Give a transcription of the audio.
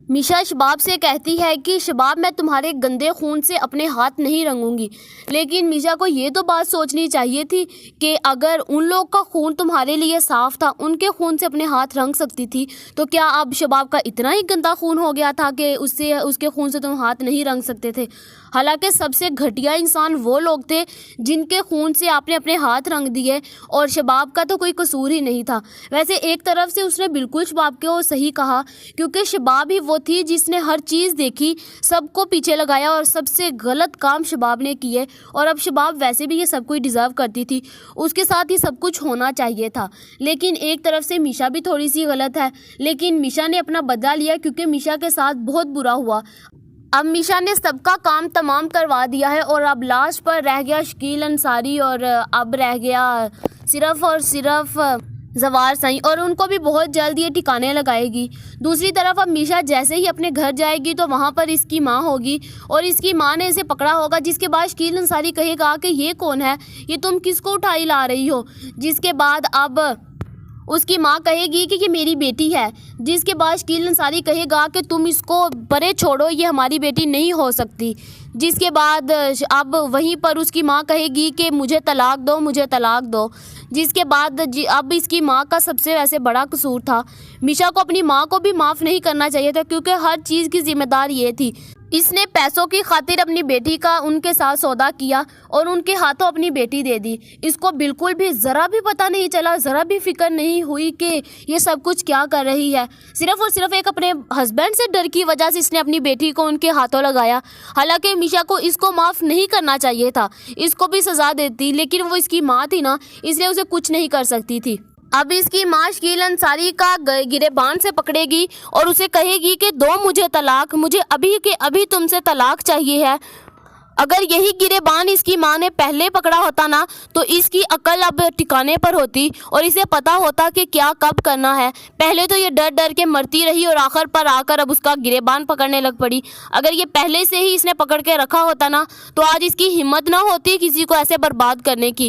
मिशा शबाब से कहती है कि शबाब मैं तुम्हारे गंदे खून से अपने हाथ नहीं रंगूंगी। लेकिन मिशा को ये तो बात सोचनी चाहिए थी कि अगर उन लोग का खून तुम्हारे लिए साफ़ था, उनके खून से अपने हाथ रंग सकती थी, तो क्या अब शबाब का इतना ही गंदा खून हो गया था कि उसके खून से तुम हाथ नहीं रंग सकते थे। हालांकि सबसे घटिया इंसान वो लोग थे जिनके खून से आपने अपने हाथ रंग दिए, और शबाब का तो कोई कसूर ही नहीं था। वैसे एक तरफ से उसने बिल्कुल शबाब को सही कहा, क्योंकि शबाब ही वो थी जिसने हर चीज़ देखी, सबको पीछे लगाया और सबसे गलत काम शबाब ने किए। और अब शबाब वैसे भी ये सब कुछ डिज़र्व करती थी, उसके साथ ही सब कुछ होना चाहिए था। लेकिन एक तरफ से मिशा भी थोड़ी सी गलत है, लेकिन मिशा ने अपना बदला लिया क्योंकि मिशा के साथ बहुत बुरा हुआ। अब मिशा ने सबका काम तमाम करवा दिया है और अब लास्ट पर रह गया शकील अंसारी, और अब रह गया सिर्फ और सिर्फ जवार सई, और उनको भी बहुत जल्द ये ठिकाने लगाएगी। दूसरी तरफ अब मिशा जैसे ही अपने घर जाएगी तो वहाँ पर इसकी माँ होगी, और इसकी माँ ने इसे पकड़ा होगा, जिसके बाद शकील अंसारी कहेगा कि ये कौन है, ये तुम किसको उठाई ला रही हो। जिसके बाद अब उसकी माँ कहेगी कि ये मेरी बेटी है, जिसके बाद शकील अंसारी कहेगा कि तुम इसको परे छोड़ो, ये हमारी बेटी नहीं हो सकती। जिसके बाद अब वहीं पर उसकी माँ कहेगी कि मुझे तलाक दो, मुझे तलाक दो। जिसके बाद अब इसकी माँ का सबसे वैसे बड़ा कसूर था। मिशा को अपनी माँ को भी माफ़ नहीं करना चाहिए था, क्योंकि हर चीज़ की जिम्मेदार ये थी। इसने पैसों की खातिर अपनी बेटी का उनके साथ सौदा किया और उनके हाथों अपनी बेटी दे दी। इसको बिल्कुल भी ज़रा भी पता नहीं चला, ज़रा भी फिक्र नहीं हुई कि ये सब कुछ क्या कर रही है। सिर्फ और सिर्फ एक अपने हस्बैंड से डर की वजह से इसने अपनी बेटी को उनके हाथों लगाया। हालांकि मिशा को इसको माफ़ नहीं करना चाहिए था, इसको भी सज़ा देती, लेकिन वो इसकी माँ थी ना, इसलिए उसे कुछ नहीं कर सकती थी। अब इसकी माँ शकील अंसारी का गिरेबान से पकड़ेगी और उसे कहेगी कि दो मुझे तलाक, मुझे अभी के अभी तुमसे तलाक चाहिए है। अगर यही गिरेबान इसकी माँ ने पहले पकड़ा होता ना, तो इसकी अकल अब ठिकाने पर होती और इसे पता होता कि क्या कब करना है। पहले तो ये डर डर के मरती रही और आखिर पर आकर अब उसका गिरेबान पकड़ने लग पड़ी। अगर ये पहले से ही इसने पकड़ के रखा होता ना, तो आज इसकी हिम्मत ना होती किसी को ऐसे बर्बाद करने की।